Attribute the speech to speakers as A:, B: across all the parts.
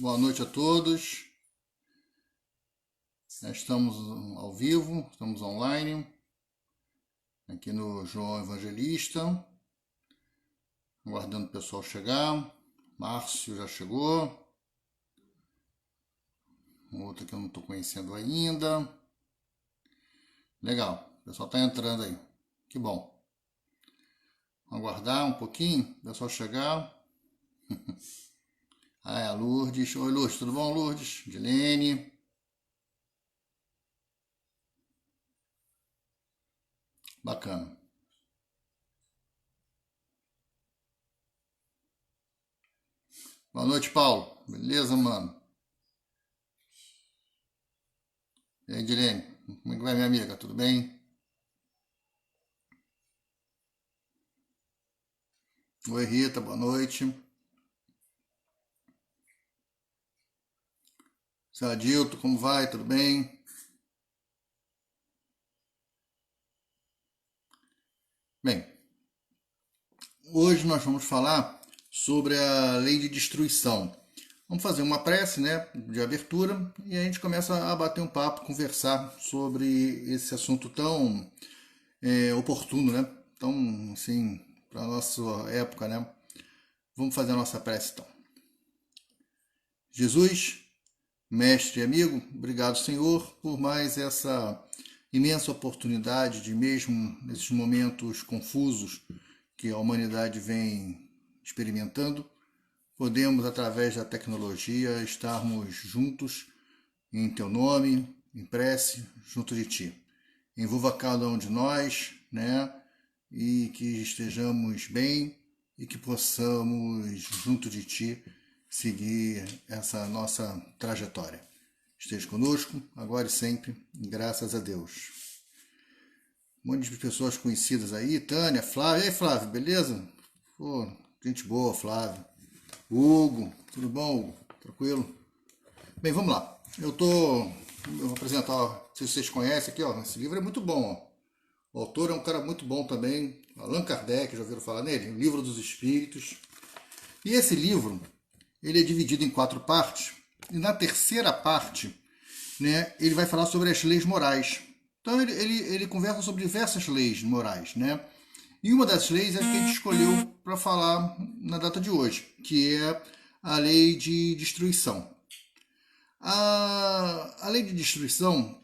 A: Boa noite a todos. Já estamos ao vivo, estamos online, aqui no João Evangelista, aguardando o pessoal chegar. Márcio já chegou. Outro que eu não estou conhecendo ainda. Legal, o pessoal está entrando aí. Que bom. Aguardar um pouquinho, o pessoal chegar. A Lourdes. Oi, Lourdes, tudo bom, Lourdes? Dilene. Bacana. Boa noite, Paulo. Beleza, mano? E aí, Dilene? Como é que vai, minha amiga? Tudo bem? Oi, Rita, boa noite. Seu Adilto, como vai? Tudo bem? Bem, hoje nós vamos falar sobre a lei de destruição. Vamos fazer uma prece, né, de abertura e a gente começa a bater um papo, conversar sobre esse assunto tão oportuno, né? Tão, assim, para a nossa época, né? Vamos fazer a nossa prece, então. Jesus, mestre e amigo, obrigado, Senhor, por mais essa imensa oportunidade de, mesmo nesses momentos confusos que a humanidade vem experimentando, podemos, através da tecnologia, estarmos juntos em Teu nome, em prece, junto de Ti. Envolva cada um de nós, né? E que estejamos bem e que possamos, junto de Ti, seguir essa nossa trajetória. Esteja conosco, agora e sempre, graças a Deus. Um monte de pessoas conhecidas aí, Tânia, Flávia. E aí, Flávio, beleza? Pô, gente boa, Flávio. Hugo, tudo bom, Hugo? Tranquilo? Bem, vamos lá. Eu vou apresentar, não sei se vocês conhecem aqui, ó. Esse livro é muito bom, ó. O autor é um cara muito bom também, Allan Kardec, já ouviram falar nele? O Livro dos Espíritos. E esse livro, ele é dividido em 4 partes, e na terceira parte, né, ele vai falar sobre as leis morais. Então ele conversa sobre diversas leis morais, né? E uma das leis é a que a gente escolheu para falar na data de hoje, que é a lei de destruição. A lei de destruição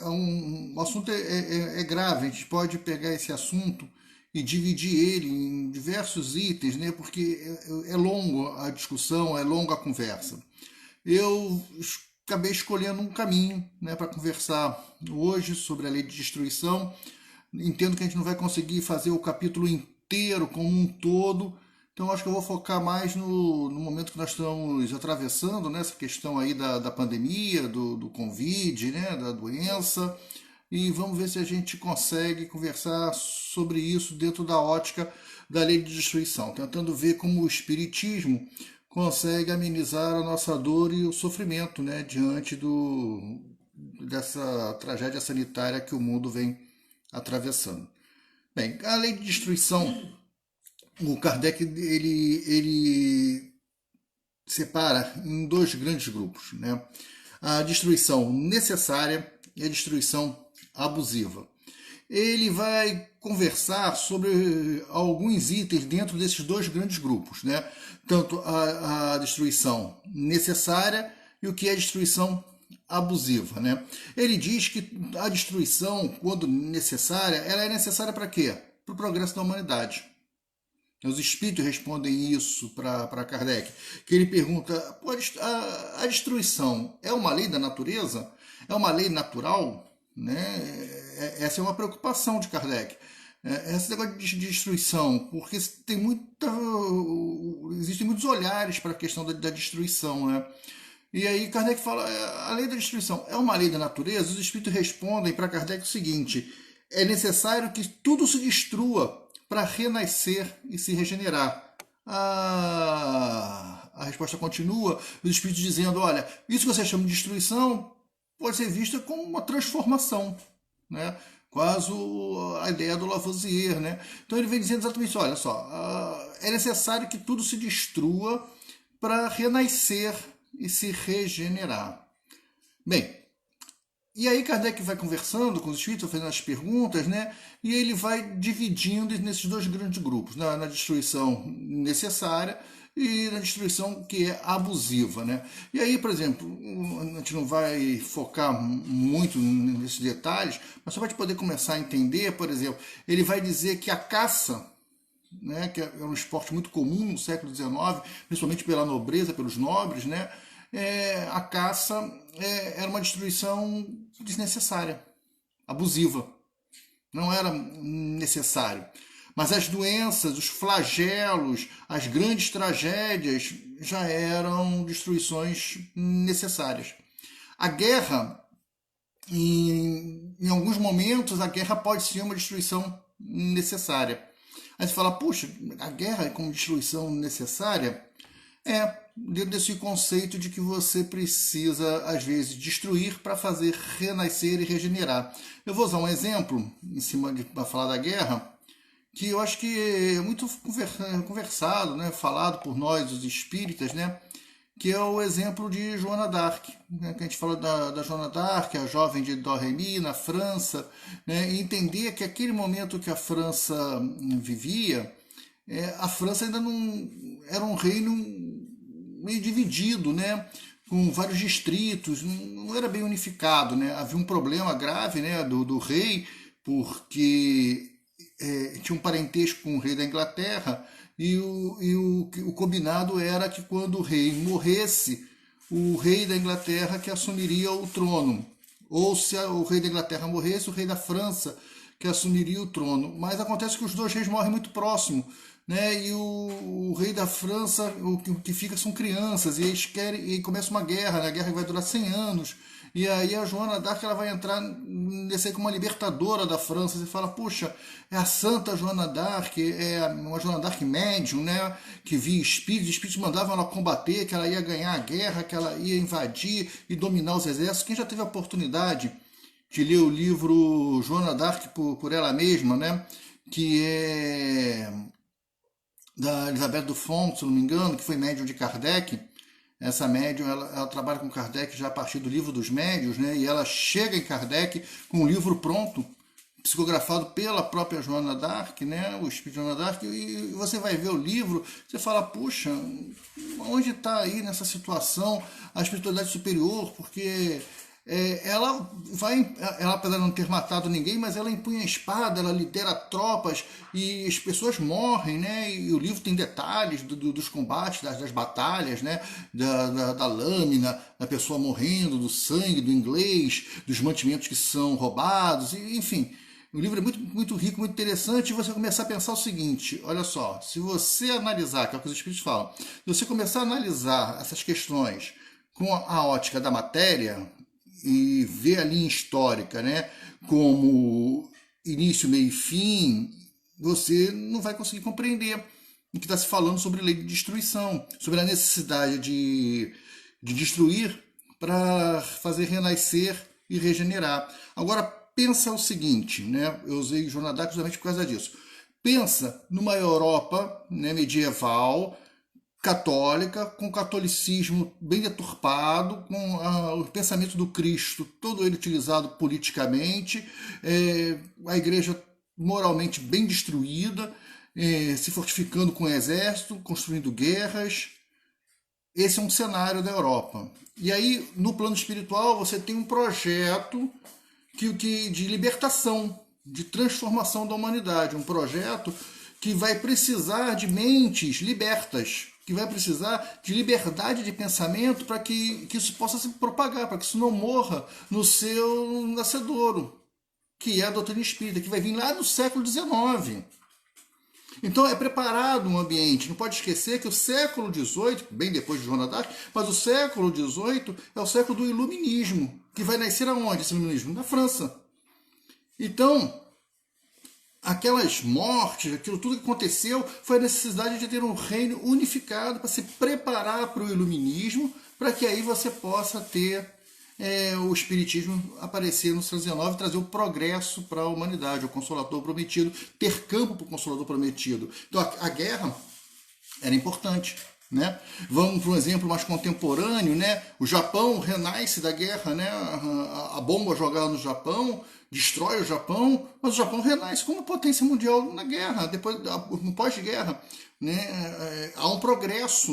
A: o assunto é grave, a gente pode pegar esse assunto e dividir ele em diversos itens, né? Porque é longo a discussão, é longa a conversa. Eu acabei escolhendo um caminho, né, para conversar hoje sobre a lei de destruição. Entendo que a gente não vai conseguir fazer o capítulo inteiro como um todo, então acho que eu vou focar mais no momento que nós estamos atravessando, né, essa questão aí da pandemia, do Covid, né, da doença, e vamos ver se a gente consegue conversar sobre isso dentro da ótica da lei de destruição, tentando ver como o Espiritismo consegue amenizar a nossa dor e o sofrimento, né, diante dessa tragédia sanitária que o mundo vem atravessando. Bem, a lei de destruição, o Kardec ele separa em 2 grandes grupos, né? A destruição necessária e a destruição abusiva. Ele vai conversar sobre alguns itens dentro desses 2 grandes grupos, né? Tanto a destruição necessária e o que é a destruição abusiva, né? Ele diz que a destruição, quando necessária, ela é necessária para quê? Para o progresso da humanidade. Os espíritos respondem isso para Kardec, que ele pergunta, a destruição é uma lei da natureza? É uma lei natural? Né? Essa é uma preocupação de Kardec. Esse negócio de destruição, porque existem muitos olhares para a questão da destruição, né? E aí Kardec fala, a lei da destruição é uma lei da natureza? Os espíritos respondem para Kardec o seguinte, é necessário que tudo se destrua para renascer e se regenerar. A resposta continua, os espíritos dizendo, olha, isso que você chama de destruição pode ser vista como uma transformação, né? Quase a ideia do Lavoisier, né? Então ele vem dizendo exatamente isso, olha só, é necessário que tudo se destrua para renascer e se regenerar. Bem, e aí Kardec vai conversando com os espíritos, fazendo as perguntas, né? E ele vai dividindo nesses dois grandes grupos, na destruição necessária e na destruição que é abusiva, né? E aí, por exemplo, a gente não vai focar muito nesses detalhes, mas só para poder começar a entender, por exemplo, ele vai dizer que a caça, né, que é um esporte muito comum no século XIX, principalmente pela nobreza, pelos nobres, né? A caça era uma destruição desnecessária, abusiva. Não era necessário. Mas as doenças, os flagelos, as grandes tragédias já eram destruições necessárias. A guerra, em alguns momentos, a guerra pode ser uma destruição necessária. Aí você fala, puxa, a guerra é como destruição necessária? Dentro desse conceito de que você precisa, às vezes, destruir para fazer renascer e regenerar. Eu vou usar um exemplo, em cima para falar da guerra, que eu acho que é muito conversado, né, falado por nós, os espíritas, né, que é o exemplo de Joana d'Arc, né, que a gente fala da Joana d'Arc, a jovem de Domremy, na França, né, e entender que aquele momento que a França vivia, a França ainda não era um reino meio dividido, né, com vários distritos, não era bem unificado, né, havia um problema grave, né, do rei, porque tinha um parentesco com o rei da Inglaterra, e o combinado era que quando o rei morresse, o rei da Inglaterra que assumiria o trono. Ou se o rei da Inglaterra morresse, o rei da França que assumiria o trono. Mas acontece que os dois reis morrem muito próximo, né? E o rei da França, o que fica são crianças, e eles querem, e começa uma guerra, né? A guerra vai durar 100 anos. E aí a Joana d'Arc ela vai entrar nesse aí como uma libertadora da França. Você fala, puxa, é a santa Joana d'Arc, é uma Joana d'Arc médium, né? Que via espíritos mandavam ela combater, que ela ia ganhar a guerra, que ela ia invadir e dominar os exércitos. Quem já teve a oportunidade de ler o livro Joana d'Arc por ela mesma, né? Que é da Elisabeth Dufont, se não me engano, que foi médium de Kardec. Essa médium, ela trabalha com Kardec já a partir do livro dos médiuns, né? E ela chega em Kardec com o livro pronto, psicografado pela própria Joana d'Arc, né? O espírito de Joana d'Arc, e você vai ver o livro, você fala, puxa, onde está aí nessa situação a espiritualidade superior? Porque ela apesar de não ter matado ninguém, mas ela empunha a espada, ela lidera tropas e as pessoas morrem, né? E o livro tem detalhes dos combates, das batalhas, né? Da lâmina, da pessoa morrendo, do sangue, do inglês, dos mantimentos que são roubados, enfim. O livro é muito, muito rico, muito interessante, e você começar a pensar o seguinte, olha só, se você analisar, que é o que os espíritos falam, se você começar a analisar essas questões com a ótica da matéria, e ver a linha histórica, né, como início, meio e fim, você não vai conseguir compreender o que está se falando sobre lei de destruição, sobre a necessidade de destruir para fazer renascer e regenerar. Agora, pensa o seguinte, né, eu usei Joana d'Arc justamente por causa disso. Pensa numa Europa, né, medieval, católica, com o catolicismo bem deturpado, com o pensamento do Cristo, todo ele utilizado politicamente, a igreja moralmente bem destruída, se fortificando com o exército, construindo guerras. Esse é um cenário da Europa. E aí, no plano espiritual, você tem um projeto de libertação, de transformação da humanidade, um projeto que vai precisar de mentes libertas, que vai precisar de liberdade de pensamento para que isso possa se propagar, para que isso não morra no seu nascedouro, que é a doutrina espírita, que vai vir lá no século XIX. Então é preparado um ambiente. Não pode esquecer que o século XVIII, bem depois de Joana d'Arc, mas o século XVIII é o século do iluminismo, que vai nascer aonde esse iluminismo? Na França. Então, aquelas mortes, aquilo tudo que aconteceu, foi a necessidade de ter um reino unificado para se preparar para o iluminismo, para que aí você possa ter o espiritismo aparecer no século XIX e trazer o progresso para a humanidade, o Consolador prometido, ter campo para o Consolador prometido. Então a guerra era importante. né? Vamos para um exemplo mais contemporâneo, né? O Japão renasce da guerra, né? A bomba jogada no Japão destrói o Japão, mas o Japão renasce como potência mundial na guerra, depois no pós-guerra, né? Há um progresso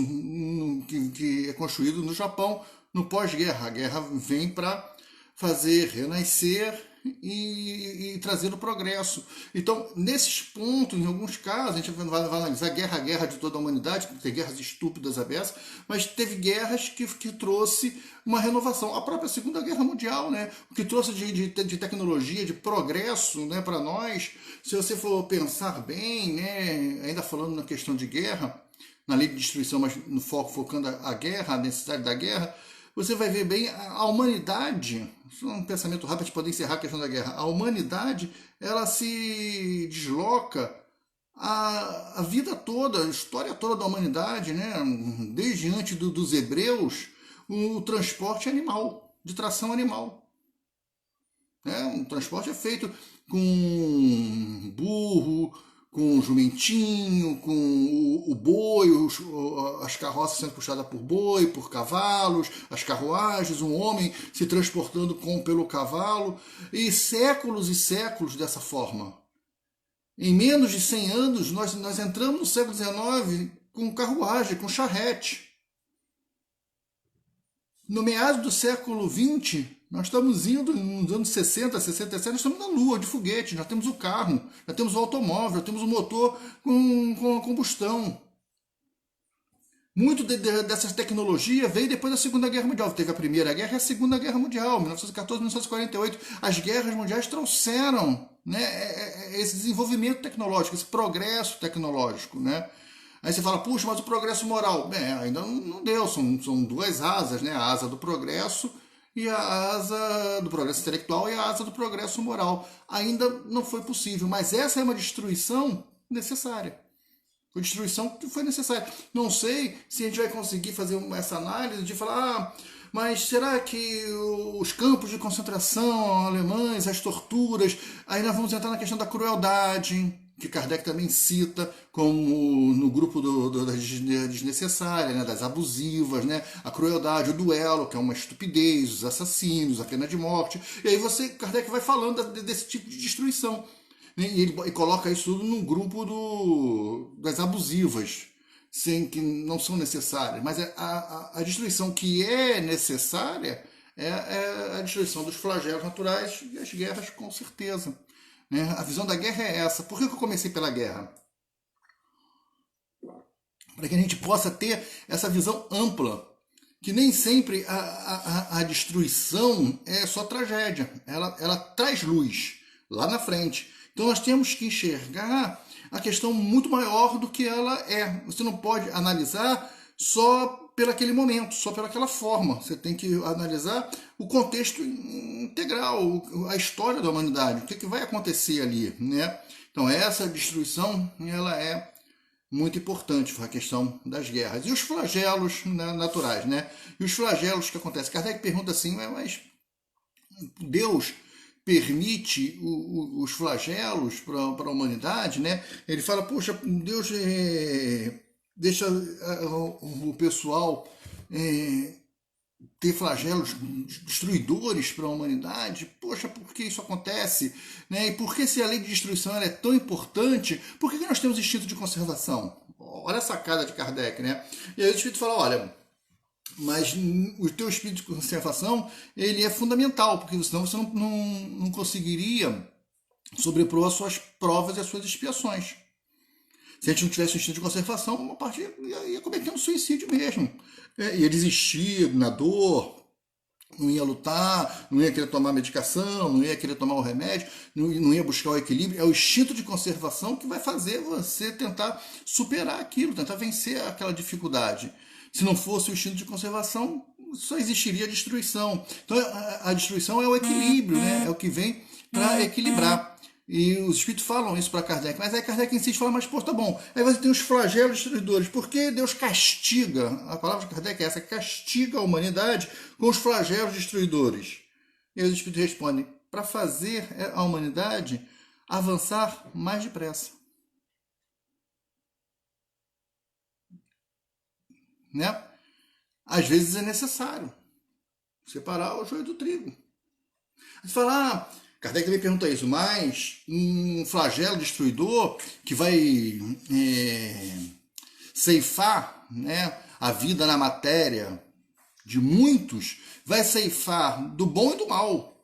A: que é construído no Japão no pós-guerra. A guerra vem para fazer renascer e trazer o progresso. Então, nesses pontos, em alguns casos, a gente vai analisar a guerra de toda a humanidade, porque tem guerras estúpidas abertas, mas teve guerras que trouxe uma renovação. A própria Segunda Guerra Mundial, né? O que trouxe de tecnologia, de progresso, né, para nós, se você for pensar bem, né, ainda falando na questão de guerra, na lei de destruição, mas no foco focando a guerra, a necessidade da guerra, você vai ver bem a humanidade, um pensamento rápido para poder encerrar a questão da guerra, a humanidade, ela se desloca a vida toda, a história toda da humanidade, né? Desde antes dos hebreus, o transporte animal, de tração animal. O transporte é feito com burro, com o jumentinho, com o boi, as carroças sendo puxadas por boi, por cavalos, as carruagens, um homem se transportando pelo cavalo, e séculos dessa forma. Em menos de 100 anos, nós entramos no século XIX com carruagem, com charrete. No meados do século XX, nós estamos indo nos anos 60, 67, nós estamos na lua de foguete, nós temos o carro, nós temos o automóvel, nós temos o motor com a combustão. Muito dessas tecnologias veio depois da Segunda Guerra Mundial. Teve a Primeira Guerra e a Segunda Guerra Mundial, 1914, 1948. As guerras mundiais trouxeram, né, esse desenvolvimento tecnológico, esse progresso tecnológico, né? Aí você fala, puxa, mas o progresso moral, ainda não deu, são duas asas, né? A asa do progresso e a asa do progresso intelectual e a asa do progresso moral. Ainda não foi possível, mas essa é uma destruição necessária. Foi destruição que foi necessária. Não sei se a gente vai conseguir fazer essa análise de falar, mas será que os campos de concentração alemães, as torturas, aí nós vamos entrar na questão da crueldade, que Kardec também cita como no grupo das desnecessárias, né, das abusivas, né, a crueldade, o duelo, que é uma estupidez, os assassinos, a pena de morte. E aí Kardec vai falando desse tipo de destruição. E ele coloca isso tudo no grupo das abusivas, sem que não são necessárias. Mas a destruição que é necessária é a destruição dos flagelos naturais e as guerras, com certeza. Né? A visão da guerra é essa. Por que eu comecei pela guerra? Para que a gente possa ter essa visão ampla, que nem sempre a destruição é só tragédia, ela traz luz lá na frente. Então nós temos que enxergar a questão muito maior do que ela é. Você não pode analisar só pelo aquele momento, só pelaquela forma. Você tem que analisar o contexto integral, a história da humanidade, o que vai acontecer ali, né? Então essa destruição, ela é muito importante para a questão das guerras. E os flagelos, né, naturais, né? E os flagelos que acontecem. Kardec pergunta assim, mas Deus permite os flagelos para a humanidade, né? Ele fala, poxa, Deus deixa o pessoal ter flagelos destruidores para a humanidade. Poxa, por que isso acontece? Né? E por que, se a lei de destruição ela é tão importante, por que nós temos instinto de conservação? Olha a sacada de Kardec, né? E aí o Espírito fala, olha, mas o teu espírito de conservação ele é fundamental, porque senão você não conseguiria sobrepor as suas provas e as suas expiações. Se a gente não tivesse o instinto de conservação, uma parte ia cometendo suicídio mesmo. Ia desistir na dor, não ia lutar, não ia querer tomar medicação, não ia querer tomar o remédio, não ia buscar o equilíbrio. É o instinto de conservação que vai fazer você tentar superar aquilo, tentar vencer aquela dificuldade. Se não fosse o instinto de conservação, só existiria a destruição. Então a destruição é o equilíbrio, né? É o que vem para equilibrar. E os espíritos falam isso para Kardec, mas aí Kardec insiste e fala, mas pô, tá bom, aí você tem os flagelos destruidores, por que Deus castiga, a palavra de Kardec é essa, castiga a humanidade com os flagelos destruidores? E os espíritos respondem, para fazer a humanidade avançar mais depressa. né? Às vezes é necessário separar o joio do trigo. Você fala, Kardec também pergunta isso, mas um flagelo destruidor que vai ceifar, né, a vida na matéria de muitos, vai ceifar do bom e do mal,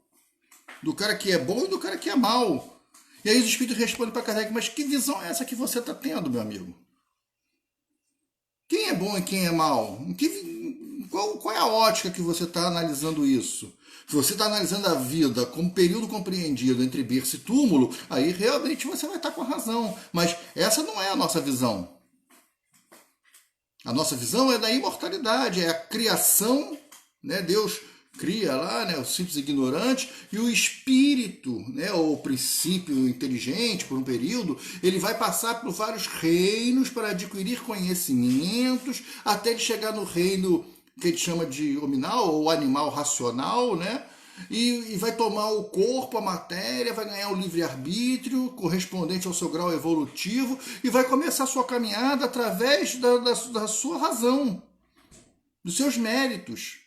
A: do cara que é bom e do cara que é mal. E aí os espíritos respondem para Kardec, mas que visão é essa que você está tendo, meu amigo? Quem é bom e quem é mal? Qual é a ótica que você está analisando isso? Se você está analisando a vida como período compreendido entre berço e túmulo, aí realmente você vai estar com a razão. Mas essa não é a nossa visão. A nossa visão é da imortalidade, é a criação, né? Deus cria lá, né, o simples ignorante, e o espírito, né, ou o princípio inteligente, por um período, ele vai passar por vários reinos para adquirir conhecimentos, até ele chegar no reino que ele chama de hominal, ou animal racional, né? E vai tomar o corpo, a matéria, vai ganhar o livre-arbítrio correspondente ao seu grau evolutivo e vai começar a sua caminhada através da sua razão, dos seus méritos.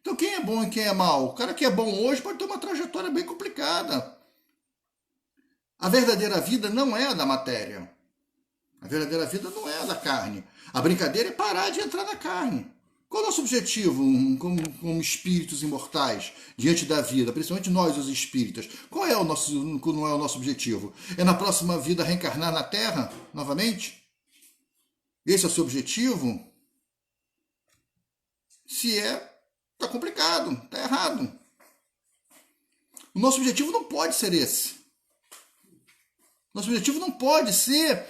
A: Então quem é bom e quem é mal? O cara que é bom hoje pode ter uma trajetória bem complicada. A verdadeira vida não é a da matéria. A verdadeira vida não é a da carne. A brincadeira é parar de entrar na carne. Qual é o nosso objetivo como espíritos imortais diante da vida, principalmente nós, os espíritas? Qual é o nosso objetivo? É na próxima vida reencarnar na Terra novamente? Esse é o seu objetivo? Se é, está complicado, está errado. O nosso objetivo não pode ser esse. Nosso objetivo não pode ser,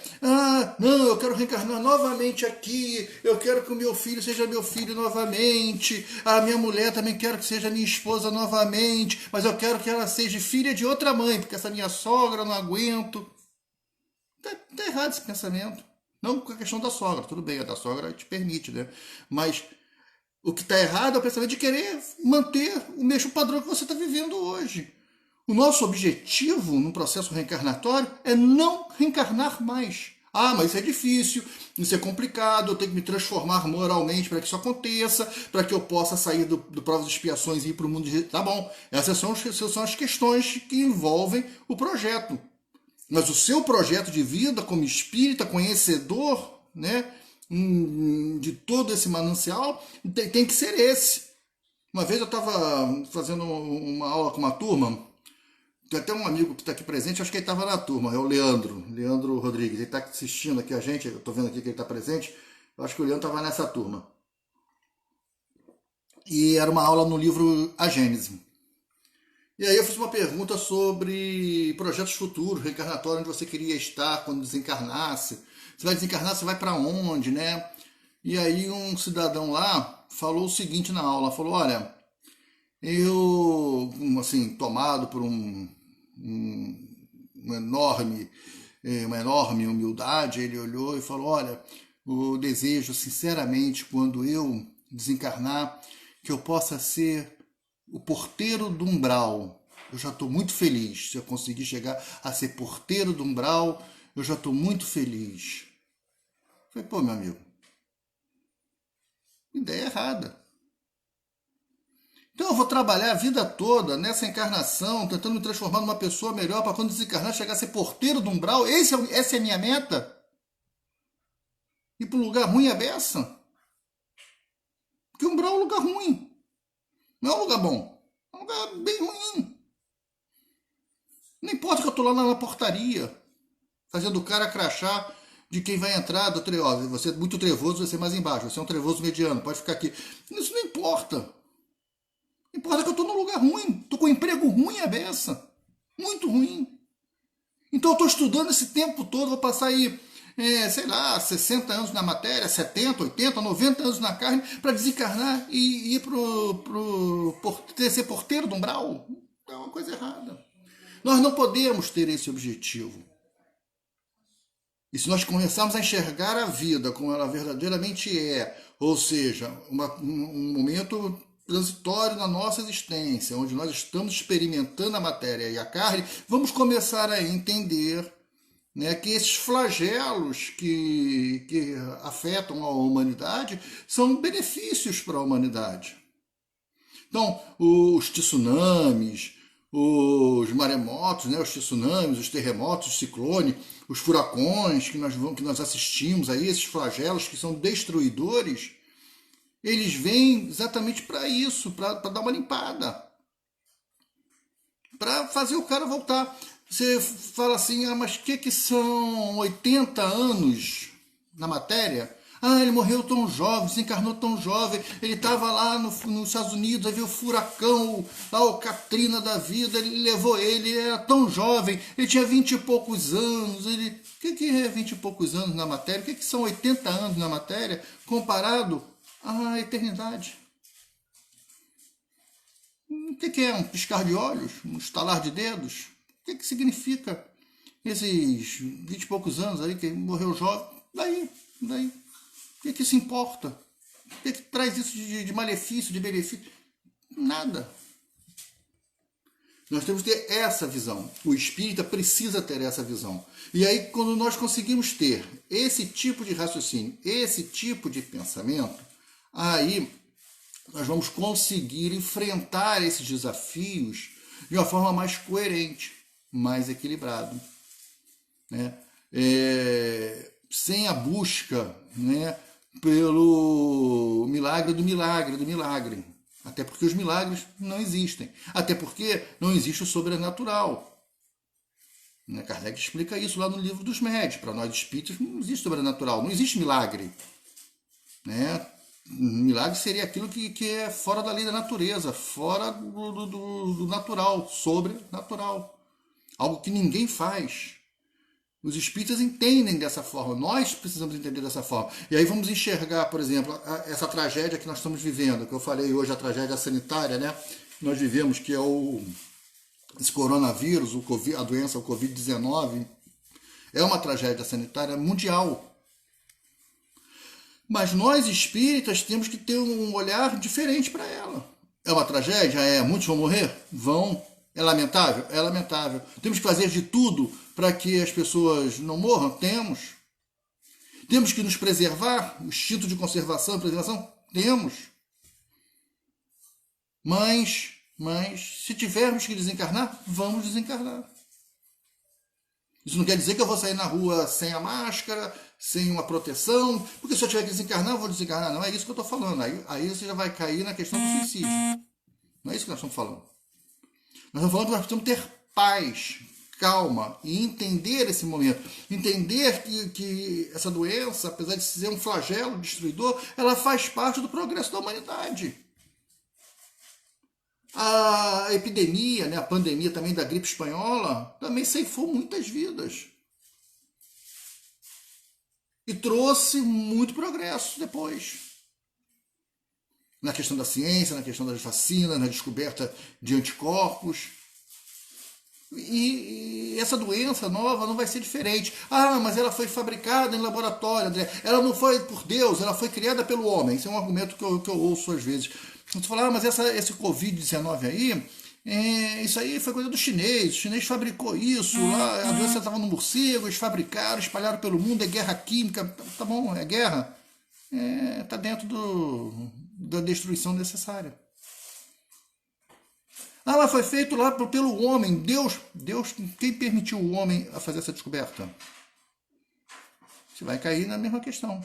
A: não, eu quero reencarnar novamente aqui, eu quero que o meu filho seja meu filho novamente, a minha mulher também quero que seja minha esposa novamente, mas eu quero que ela seja filha de outra mãe, porque essa minha sogra eu não aguento. Tá errado esse pensamento. Não com a questão da sogra, tudo bem, a da sogra te permite, né? Mas o que está errado é o pensamento de querer manter o mesmo padrão que você está vivendo hoje. O nosso objetivo no processo reencarnatório é não reencarnar mais. Mas isso é difícil, isso é complicado, eu tenho que me transformar moralmente para que isso aconteça, para que eu possa sair do provas e expiações e ir para o mundo de... Tá bom, essas são as questões que envolvem o projeto. Mas o seu projeto de vida como espírita, conhecedor, né, de todo esse manancial, tem que ser esse. Uma vez eu estava fazendo uma aula com uma turma. Tem até um amigo que está aqui presente, acho que ele estava na turma, é o Leandro Rodrigues. Ele está assistindo aqui a gente, eu estou vendo aqui que ele está presente. Eu acho que o Leandro estava nessa turma. E era uma aula no livro A Gênese. E aí eu fiz uma pergunta sobre projetos futuros, reencarnatório, onde você queria estar quando desencarnasse. Você vai desencarnar, você vai para onde, né? E aí um cidadão lá falou o seguinte na aula, falou, olha, eu, assim, tomado por uma enorme humildade, ele olhou e falou, olha, eu desejo sinceramente, quando eu desencarnar, que eu possa ser o porteiro do umbral. Eu já estou muito feliz. Se eu conseguir chegar a ser porteiro do umbral, eu já estou muito feliz. Eu falei, pô, meu amigo, ideia errada. Então eu vou trabalhar a vida toda nessa encarnação, tentando me transformar numa pessoa melhor para quando desencarnar chegar a ser porteiro do umbral. Essa é a minha meta? Ir para um lugar ruim a beça? Porque o umbral é um lugar ruim. Não é um lugar bom. É um lugar bem ruim. Não importa que eu estou lá na portaria, fazendo o cara crachá de quem vai entrar do trevoso. Você é muito trevoso, vai ser mais embaixo. Você é um trevoso mediano, pode ficar aqui. Isso não importa. Importa que eu estou num lugar ruim, estou com um emprego ruim a beça, muito ruim. Então eu estou estudando esse tempo todo, vou passar aí, sei lá, 60 anos na matéria, 70, 80, 90 anos na carne, para desencarnar e ir ser porteiro do umbral. É uma coisa errada. Nós não podemos ter esse objetivo. E se nós começarmos a enxergar a vida como ela verdadeiramente é, ou seja, um momento transitório na nossa existência, onde nós estamos experimentando a matéria e a carne, vamos começar a entender né, que esses flagelos que afetam a humanidade são benefícios para a humanidade. Então, os tsunamis, os maremotos, né, os tsunamis, os terremotos, os ciclones, os furacões que nós assistimos aí, esses flagelos que são destruidores, eles vêm exatamente para isso, para dar uma limpada, para fazer o cara voltar. Você fala assim, mas o que são 80 anos na matéria? Ele morreu tão jovem, se encarnou tão jovem, ele estava lá nos Estados Unidos, aí veio o furacão, lá o Katrina da vida, ele levou ele era tão jovem, ele tinha 20 e poucos anos. O que é 20 e poucos anos na matéria? O que são 80 anos na matéria comparado à eternidade? O que é um piscar de olhos, um estalar de dedos? O que significa esses 20 e poucos anos aí que morreu jovem? Daí. O que se importa? O que traz isso de malefício, de benefício? Nada. Nós temos que ter essa visão. O espírita precisa ter essa visão. E aí, quando nós conseguimos ter esse tipo de raciocínio, esse tipo de pensamento, aí nós vamos conseguir enfrentar esses desafios de uma forma mais coerente, mais equilibrada, né? Sem a busca, né, pelo milagre do milagre. Até porque os milagres não existem. Até porque não existe o sobrenatural. Né? Kardec explica isso lá no livro dos médios. Para nós espíritas não existe sobrenatural, não existe milagre. Né? Milagre seria aquilo que é fora da lei da natureza, fora do natural, sobrenatural. Algo que ninguém faz. Os espíritas entendem dessa forma, nós precisamos entender dessa forma. E aí vamos enxergar, por exemplo, essa tragédia que nós estamos vivendo, que eu falei hoje, a tragédia sanitária, né? Que nós vivemos, que é esse coronavírus, a doença, o Covid-19, é uma tragédia sanitária mundial. Mas nós espíritas temos que ter um olhar diferente para ela. É uma tragédia? Muitos vão morrer? Vão. É lamentável? É lamentável. Temos que fazer de tudo para que as pessoas não morram? Temos. Temos que nos preservar? O instinto de conservação e preservação? Temos. Mas, se tivermos que desencarnar, vamos desencarnar. Isso não quer dizer que eu vou sair na rua sem a máscara, sem uma proteção, porque se eu tiver que desencarnar, eu vou desencarnar. Não é isso que eu estou falando. Aí você já vai cair na questão do suicídio. Não é isso que nós estamos falando. Nós estamos falando que nós precisamos ter paz, calma e entender esse momento. Entender que essa doença, apesar de ser um flagelo destruidor, ela faz parte do progresso da humanidade. A epidemia, né, a pandemia também da gripe espanhola, também ceifou muitas vidas. E trouxe muito progresso depois. Na questão da ciência, na questão das vacinas, na descoberta de anticorpos. E essa doença nova não vai ser diferente. Mas ela foi fabricada em laboratório, André. Ela não foi por Deus, ela foi criada pelo homem. Esse é um argumento que eu ouço às vezes. Você fala, mas esse Covid-19 aí, isso aí foi coisa do chinês. O chinês fabricou isso, lá, a doença estava no morcego, eles fabricaram, espalharam pelo mundo, é guerra química. Tá bom, é guerra. Está dentro da destruição necessária. Mas foi feito lá pelo homem. Deus, quem permitiu o homem a fazer essa descoberta? Você vai cair na mesma questão.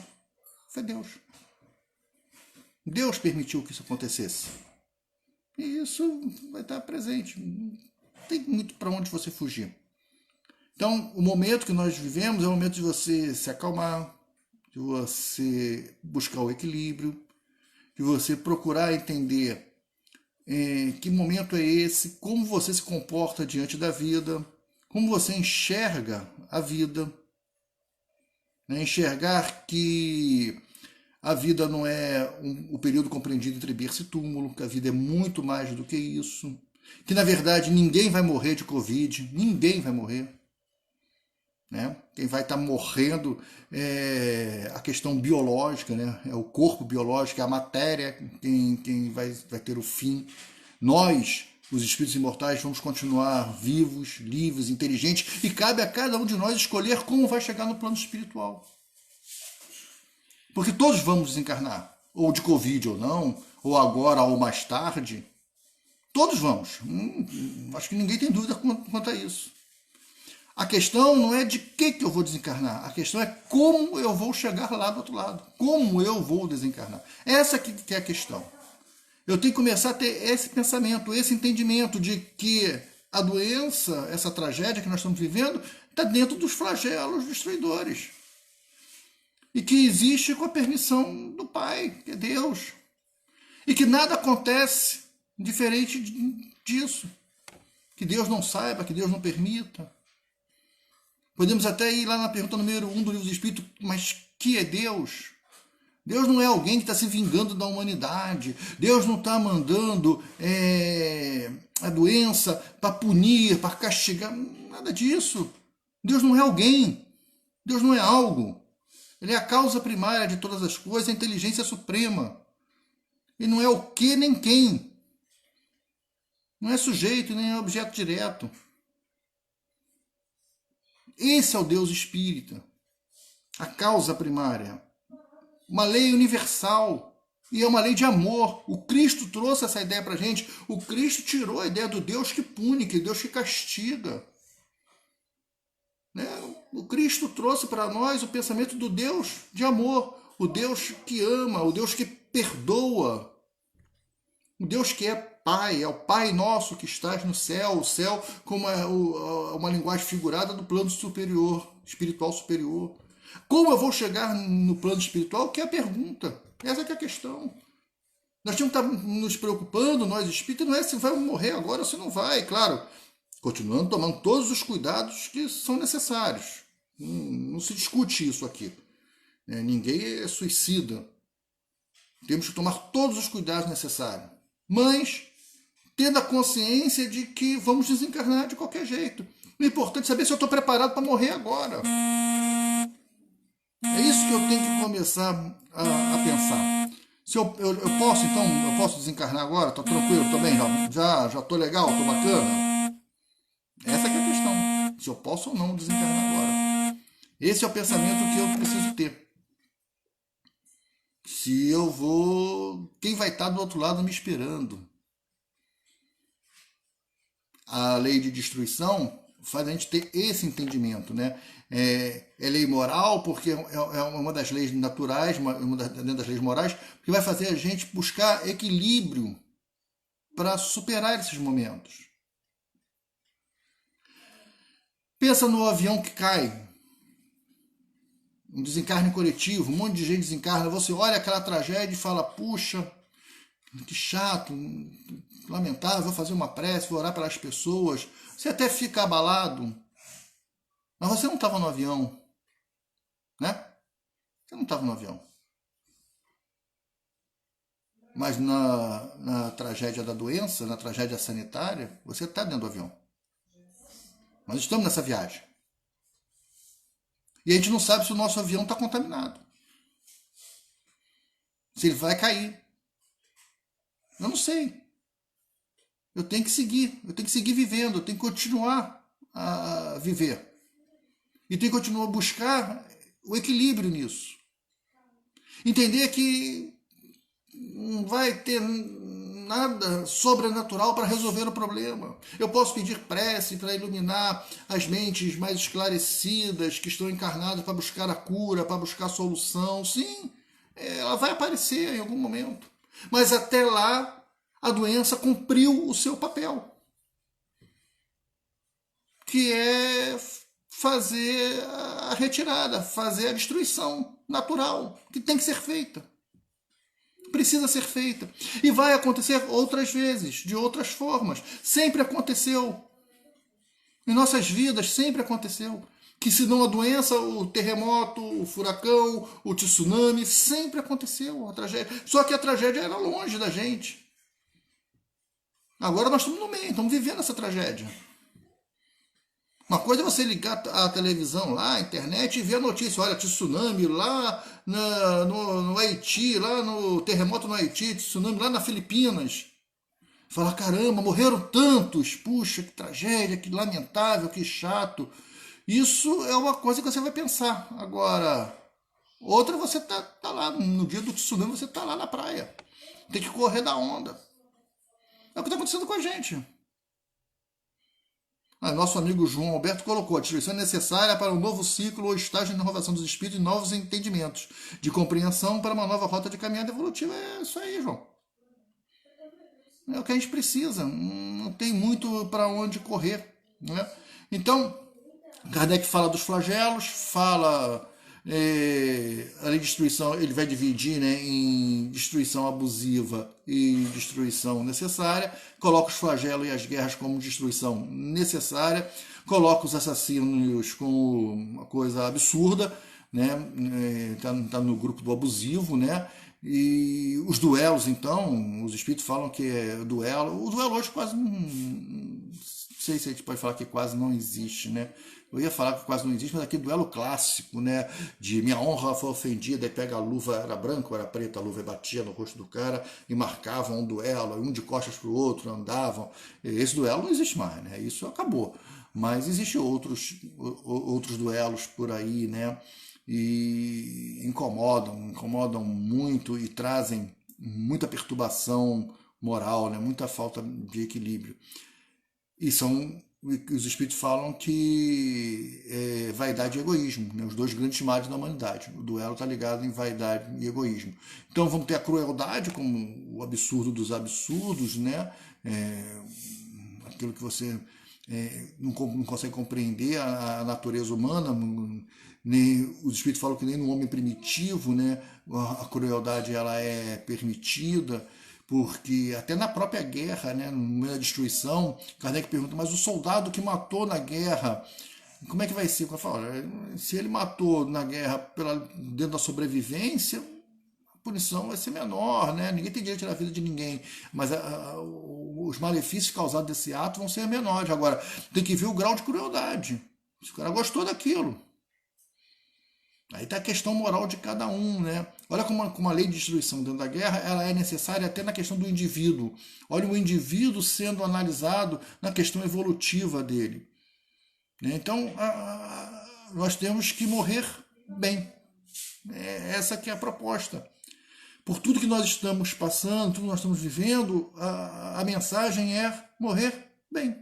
A: Foi Deus. Deus permitiu que isso acontecesse. E isso vai estar presente. Não tem muito para onde você fugir. Então, o momento que nós vivemos é o momento de você se acalmar, de você buscar o equilíbrio, de você procurar entender que momento é esse, como você se comporta diante da vida, como você enxerga a vida, né? Enxergar que a vida não é o período compreendido entre berço e túmulo, que a vida é muito mais do que isso, que na verdade ninguém vai morrer de Covid, ninguém vai morrer. Né? Quem vai estar morrendo é a questão biológica, né? É o corpo biológico, é a matéria quem vai ter o fim. Nós os espíritos imortais vamos continuar vivos, livres, inteligentes, e cabe a cada um de nós escolher como vai chegar no plano espiritual. Porque todos vamos desencarnar, ou de Covid ou não, ou agora ou mais tarde. Todos vamos. Acho que ninguém tem dúvida quanto a isso. A questão não é de que eu vou desencarnar, a questão é como eu vou chegar lá do outro lado, como eu vou desencarnar. Essa que é a questão. Eu tenho que começar a ter esse pensamento, esse entendimento de que a doença, essa tragédia que nós estamos vivendo, está dentro dos flagelos destruidores. E que existe com a permissão do Pai, que é Deus. E que nada acontece diferente disso. Que Deus não saiba, que Deus não permita. Podemos até ir lá na pergunta número 1 do Livro dos Espíritos, mas que é Deus? Deus não é alguém que está se vingando da humanidade. Deus não está mandando a doença para punir, para castigar. Nada disso. Deus não é alguém. Deus não é algo. Ele é a causa primária de todas as coisas, a inteligência suprema. Ele não é o que nem quem. Não é sujeito, nem é objeto direto. Esse é o Deus espírita. A causa primária. Uma lei universal. E é uma lei de amor. O Cristo trouxe essa ideia para a gente. O Cristo tirou a ideia do Deus que pune, que Deus que castiga. Né? O Cristo trouxe para nós o pensamento do Deus de amor. O Deus que ama, o Deus que perdoa. O Deus que é Pai, é o Pai nosso que estás no céu. O céu como é uma linguagem figurada do plano superior, espiritual superior. Como eu vou chegar no plano espiritual? Que é a pergunta. Essa que é a questão. Nós temos que estar nos preocupando, nós espíritas, não é se vai morrer agora ou se não vai. Claro, continuando tomando todos os cuidados que são necessários. Não se discute isso aqui. Ninguém é suicida. Temos que tomar todos os cuidados necessários. Mas tendo a consciência de que vamos desencarnar de qualquer jeito. O importante é saber se eu estou preparado para morrer agora. É isso que eu tenho que começar a pensar. Se eu posso, então, eu posso desencarnar agora? Estou tranquilo, estou bem, já estou legal, estou bacana? Essa que é a questão. Se eu posso ou não desencarnar agora. Esse é o pensamento que eu preciso ter. Se eu vou... Quem vai estar do outro lado me esperando? A lei de destruição faz a gente ter esse entendimento, né? É lei moral, porque é uma das leis naturais, dentro das leis morais, que vai fazer a gente buscar equilíbrio para superar esses momentos. Pensa no avião que cai, um desencarne coletivo, um monte de gente desencarna, você olha aquela tragédia e fala, puxa, que chato, lamentável, vou fazer uma prece, vou orar pelas pessoas. Você até fica abalado, mas você não estava no avião, né? Você não estava no avião. Mas na tragédia da doença, na tragédia sanitária, você está dentro do avião. Nós estamos nessa viagem. E a gente não sabe se o nosso avião está contaminado. Se ele vai cair. Eu não sei. Eu tenho que seguir vivendo, eu tenho que continuar a viver. E tenho que continuar a buscar o equilíbrio nisso. Entender que não vai ter nada sobrenatural para resolver o problema. Eu posso pedir prece para iluminar as mentes mais esclarecidas que estão encarnadas para buscar a cura, para buscar a solução. Sim, ela vai aparecer em algum momento. Mas até lá, a doença cumpriu o seu papel, que é fazer a retirada, fazer a destruição natural, que tem que ser feita. Precisa ser feita. E vai acontecer outras vezes, de outras formas. Sempre aconteceu. Em nossas vidas sempre aconteceu. Que se não a doença, o terremoto, o furacão, o tsunami, sempre aconteceu a tragédia. Só que a tragédia era longe da gente. Agora nós estamos no meio, estamos vivendo essa tragédia. Uma coisa é você ligar a televisão lá, a internet, e ver a notícia. Olha, tsunami lá no Haiti, lá no terremoto no Haiti, tsunami lá nas Filipinas. Falar, caramba, morreram tantos, puxa, que tragédia, que lamentável, que chato. Isso é uma coisa que você vai pensar. Agora, outra você tá lá, no dia do tsunami você tá lá na praia. Tem que correr da onda. É o que está acontecendo com a gente. Nosso amigo João Alberto colocou: a distribuição é necessária para um novo ciclo ou estágio de renovação dos espíritos e novos entendimentos, de compreensão para uma nova rota de caminhada evolutiva. É isso aí, João. É o que a gente precisa. Não tem muito para onde correr. Né? Então, Kardec fala dos flagelos, fala a lei de destruição, ele vai dividir, né, em destruição abusiva e destruição necessária, coloca os flagelos e as guerras como destruição necessária, coloca os assassinos como uma coisa absurda, né, tá no grupo do abusivo, né, e os duelos, então, os espíritos falam que o duelo hoje quase não sei se a gente pode falar que quase não existe, né? Eu ia falar que quase não existe, mas aquele duelo clássico, né? De minha honra foi ofendida, e pega a luva, era branca ou era preta, a luva batia no rosto do cara e marcavam um duelo, um de costas para o outro, andavam. Esse duelo não existe mais, né? Isso acabou. Mas existem outros duelos por aí, né? E incomodam muito e trazem muita perturbação moral, né? Muita falta de equilíbrio. E os espíritos falam que vaidade e egoísmo, né? Os dois grandes males da humanidade. O duelo está ligado em vaidade e egoísmo. Então vamos ter a crueldade como o absurdo dos absurdos, né? Aquilo que você não consegue compreender a natureza humana. Nem, os espíritos falam que nem no homem primitivo, né? A crueldade ela é permitida. Porque até na própria guerra, né, no meio da destruição, Kardec pergunta, mas o soldado que matou na guerra, como é que vai ser? Eu falo, se ele matou na guerra dentro da sobrevivência, a punição vai ser menor, né? Ninguém tem direito de tirar a vida de ninguém, mas os malefícios causados desse ato vão ser menores. Agora, tem que ver o grau de crueldade. Se o cara gostou daquilo. Aí está a questão moral de cada um, né? Olha como a lei de destruição dentro da guerra ela é necessária até na questão do indivíduo. Olha o indivíduo sendo analisado na questão evolutiva dele. Então, nós temos que morrer bem. Essa que é a proposta. Por tudo que nós estamos passando, tudo que nós estamos vivendo, a mensagem é morrer bem.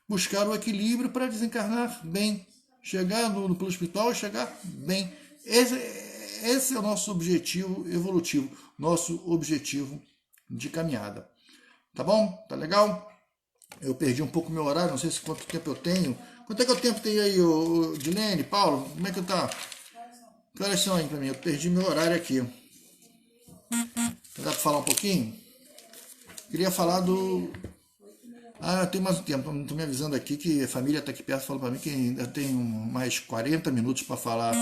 A: Buscar o equilíbrio para desencarnar bem. Chegar no plano espiritual e chegar bem. Esse é o nosso objetivo evolutivo, nosso objetivo de caminhada. Tá bom? Tá legal? Eu perdi um pouco meu horário, não sei se quanto tempo eu tenho. Quanto é que o tempo tem aí, Dilene, Paulo? Como é que tá? Que horas são aí pra mim? Eu perdi meu horário aqui. Dá pra falar um pouquinho? Queria falar do... tem mais um tempo, estou me avisando aqui que a família está aqui perto, falou para mim que ainda tem mais 40 minutos para falar.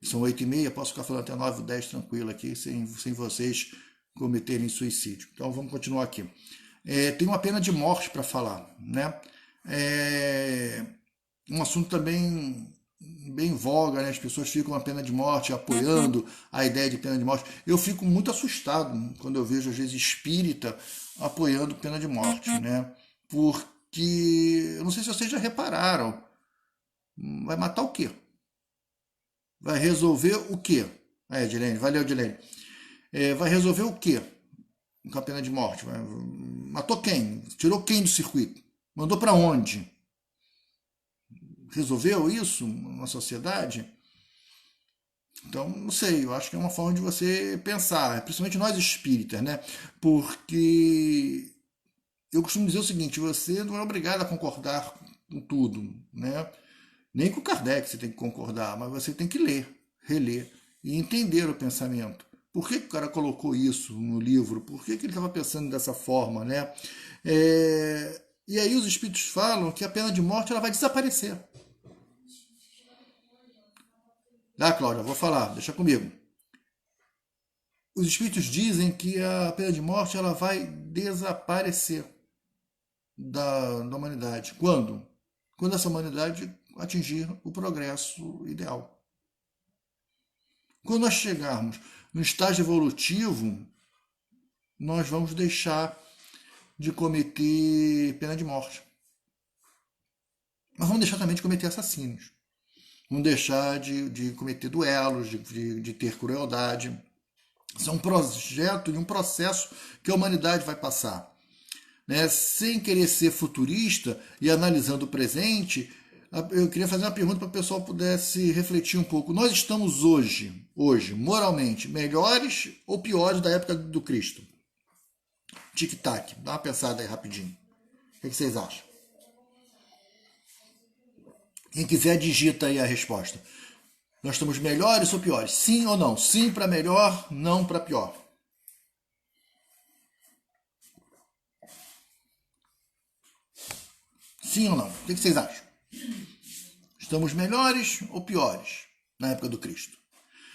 A: São 8h30, posso ficar falando até 9, 10 tranquilo aqui, sem vocês cometerem suicídio. Então vamos continuar aqui. Tem uma pena de morte para falar, né? Um assunto também bem em voga, né? As pessoas ficam a pena de morte, apoiando a ideia de pena de morte. Eu fico muito assustado quando eu vejo, às vezes, espírita apoiando pena de morte, né? Porque, eu não sei se vocês já repararam, vai matar o quê? Vai resolver o quê? Edilene, valeu, Edilene. Vai resolver o quê com a pena de morte? Matou quem? Tirou quem do circuito? Mandou para onde? Resolveu isso na sociedade? Então, não sei, eu acho que é uma forma de você pensar, principalmente nós espíritas, né? Porque eu costumo dizer o seguinte, você não é obrigado a concordar com tudo, né? Nem com Kardec você tem que concordar, mas você tem que ler, reler e entender o pensamento. Por que o cara colocou isso no livro? Por que ele estava pensando dessa forma, né? E aí os espíritos falam que a pena de morte ela vai desaparecer. Cláudia, vou falar, deixa comigo. Os espíritos dizem que a pena de morte ela vai desaparecer da humanidade. Quando? Quando essa humanidade atingir o progresso ideal. Quando nós chegarmos no estágio evolutivo, nós vamos deixar de cometer pena de morte. Mas vamos deixar também de cometer assassínios. Vamos deixar de cometer duelos, de ter crueldade. Isso é um projeto e um processo que a humanidade vai passar. Né? Sem querer ser futurista e analisando o presente, eu queria fazer uma pergunta para o pessoal pudesse refletir um pouco. Nós estamos hoje, moralmente, melhores ou piores da época do Cristo? Tic-tac, dá uma pensada aí rapidinho. O que vocês acham? Quem quiser, digita aí a resposta. Nós estamos melhores ou piores? Sim ou não? Sim para melhor, não para pior. Sim ou não? O que vocês acham? Estamos melhores ou piores na época do Cristo?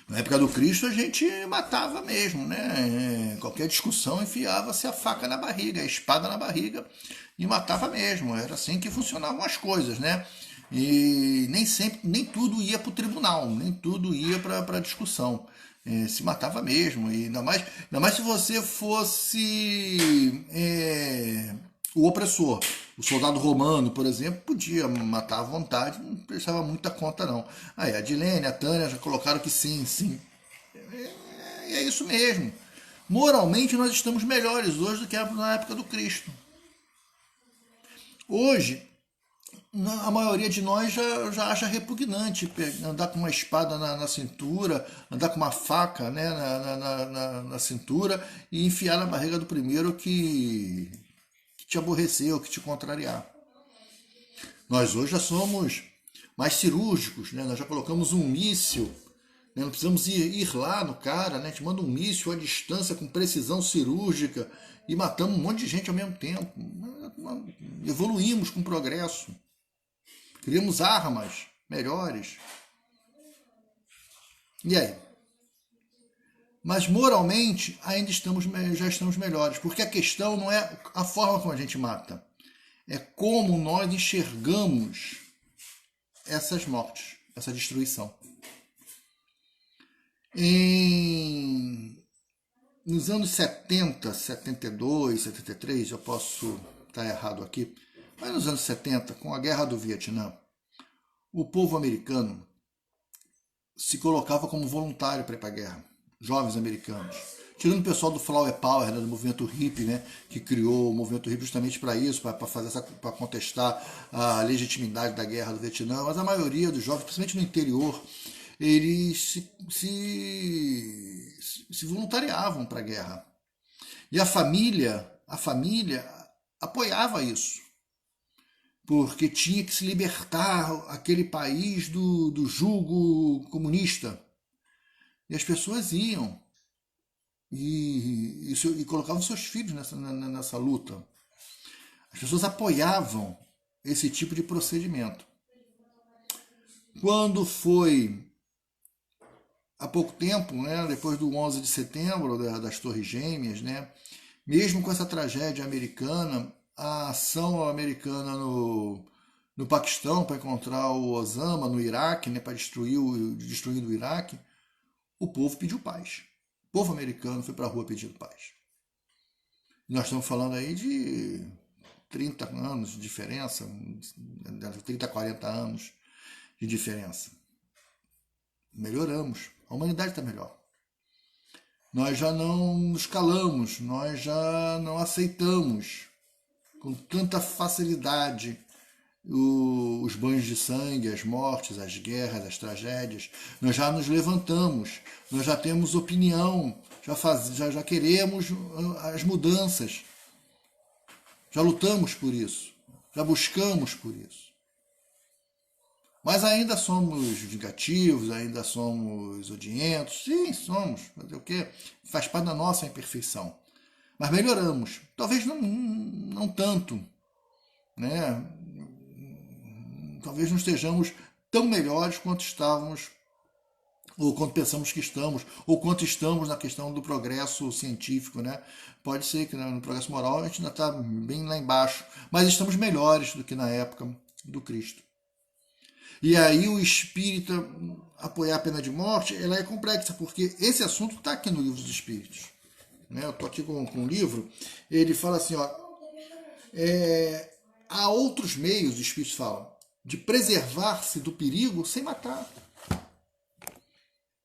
A: Na época do Cristo a gente matava mesmo, né? Qualquer discussão enfiava-se a faca na barriga, a espada na barriga e matava mesmo. Era assim que funcionavam as coisas, né? E nem sempre, nem tudo ia para o tribunal, nem tudo ia para a discussão. Se matava mesmo, e ainda mais se você fosse o opressor. O soldado romano, por exemplo, podia matar à vontade, não prestava muita conta não. Aí a Dilene, a Tânia já colocaram que sim, sim. É isso mesmo. Moralmente nós estamos melhores hoje do que na época do Cristo. Hoje, a maioria de nós já acha repugnante andar com uma espada na cintura, andar com uma faca, né, na cintura e enfiar na barriga do primeiro que te aborrecer ou que te contrariar. Nós hoje já somos mais cirúrgicos, né? Nós já colocamos um míssil, né? Não precisamos ir lá no cara, né? A gente manda um míssil à distância com precisão cirúrgica e matamos um monte de gente ao mesmo tempo. Evoluímos com progresso. Criamos armas melhores. E aí? Mas moralmente ainda já estamos melhores, porque a questão não é a forma como a gente mata, é como nós enxergamos essas mortes, essa destruição. Nos anos 70, 72, 73, eu posso estar errado aqui, mas nos anos 70, com a guerra do Vietnã, o povo americano se colocava como voluntário para ir para a guerra. Jovens americanos. Tirando o pessoal do Flower Power, né, do movimento hippie, né, que criou o movimento hippie justamente para isso, para contestar a legitimidade da guerra do Vietnã, mas a maioria dos jovens, principalmente no interior, eles se voluntariavam para a guerra. E a família apoiava isso, porque tinha que se libertar aquele país do jugo comunista. E as pessoas iam e colocavam seus filhos nessa luta. As pessoas apoiavam esse tipo de procedimento. Quando foi há pouco tempo, né, depois do 11 de setembro, das Torres Gêmeas, né, mesmo com essa tragédia americana, a ação americana no Paquistão para encontrar o Osama, no Iraque, né, para destruir o Iraque, o povo pediu paz. O povo americano foi para a rua pedindo paz. Nós estamos falando aí de 30 anos de diferença, 30, 40 anos de diferença. Melhoramos. A humanidade está melhor. Nós já não nos calamos, nós já não aceitamos com tanta facilidade os banhos de sangue, as mortes, as guerras, as tragédias. Nós já nos levantamos, nós já temos opinião, já queremos as mudanças, já lutamos por isso, já buscamos por isso. Mas ainda somos vingativos, ainda somos odientos, sim, somos, fazer o quê? Faz parte da nossa imperfeição. Mas melhoramos, talvez não tanto, né? Talvez não estejamos tão melhores quanto estávamos, ou quanto pensamos que estamos, ou quanto estamos na questão do progresso científico, né? Pode ser que no progresso moral a gente ainda está bem lá embaixo, mas estamos melhores do que na época do Cristo. E aí o espírita apoiar a pena de morte, ela é complexa, porque esse assunto está aqui no Livro dos Espíritos. Né? Eu estou aqui com um livro, ele fala assim, ó, Há outros meios, os espíritos falam, de preservar-se do perigo sem matar.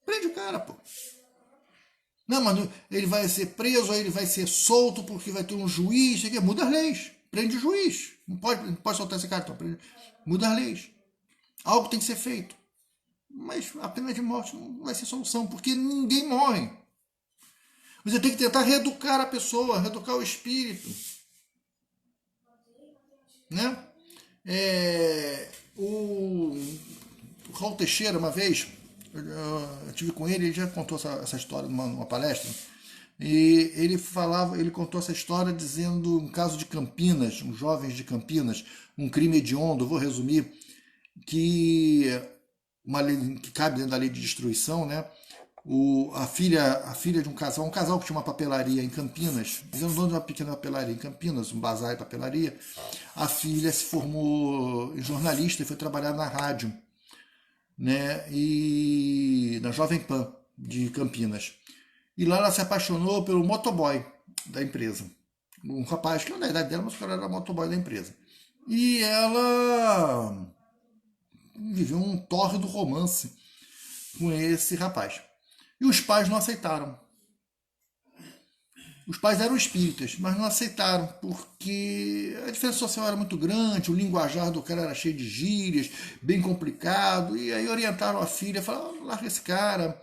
A: Prende o cara, pô. Não, mas ele vai ser preso, aí ele vai ser solto porque vai ter um juiz. Muda as leis. Prende o juiz. Não pode soltar esse cara. Então, muda as leis. Algo tem que ser feito. Mas a pena de morte não vai ser solução, porque ninguém morre. Você tem que tentar reeducar a pessoa, reeducar o espírito. Né? O Raul Teixeira, uma vez, eu tive com ele já contou essa história numa palestra. E ele contou essa história dizendo um caso de Campinas, uns jovens de Campinas, um crime hediondo, vou resumir, que uma lei que cabe dentro da lei de destruição, né? A filha de um casal que tinha uma papelaria em Campinas, dizendo dono de uma pequena papelaria em Campinas, um bazar e papelaria, a filha se formou jornalista e foi trabalhar na rádio, né? E na Jovem Pan de Campinas. E lá ela se apaixonou pelo motoboy da empresa. Um rapaz que não é da idade dela, mas o cara era motoboy da empresa. E ela viveu um tórrido romance com esse rapaz. E os pais não aceitaram. Os pais eram espíritas, mas não aceitaram, porque a diferença social era muito grande, o linguajar do cara era cheio de gírias, bem complicado, e aí orientaram a filha, falaram, larga esse cara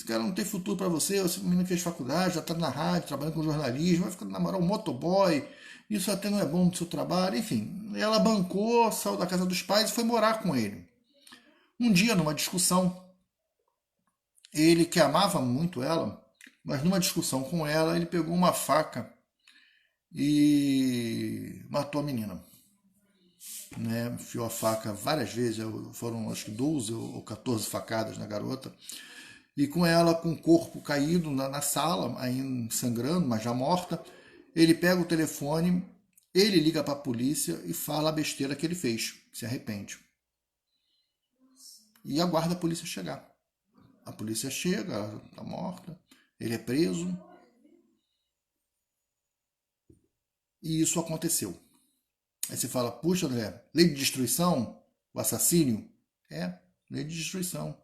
A: não tem futuro para você, esse menino fez faculdade, já está na rádio, trabalhando com jornalismo, vai ficar namorar um motoboy, isso até não é bom no seu trabalho, enfim. Ela bancou, saiu da casa dos pais e foi morar com ele. Um dia, numa discussão, ele que amava muito ela, mas numa discussão com ela, ele pegou uma faca e matou a menina. Né? Enfiou a faca várias vezes, foram acho que 12 ou 14 facadas na garota. E com ela, com o corpo caído na sala, ainda sangrando, mas já morta, ele pega o telefone, ele liga para a polícia e fala a besteira que ele fez, se arrepende. E aguarda a polícia chegar. A polícia chega, ela está morta, ele é preso. E isso aconteceu. Aí você fala, puxa, André, lei de destruição, o assassínio? Lei de destruição.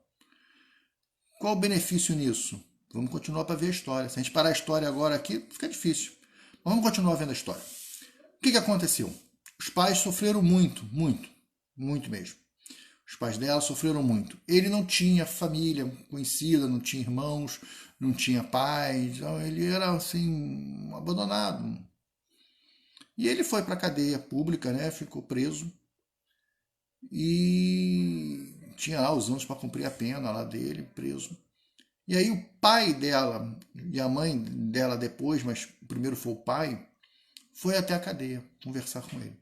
A: Qual o benefício nisso? Vamos continuar para ver a história. Se a gente parar a história agora aqui, fica difícil. Mas vamos continuar vendo a história. O que aconteceu? Os pais sofreram muito, muito, muito mesmo. Os pais dela sofreram muito. Ele não tinha família conhecida, não tinha irmãos, não tinha pais. Então ele era assim, abandonado. E ele foi para a cadeia pública, né? Ficou preso. E tinha lá os anos para cumprir a pena lá dele, preso. E aí o pai dela e a mãe dela depois, mas primeiro foi o pai, foi até a cadeia conversar com ele.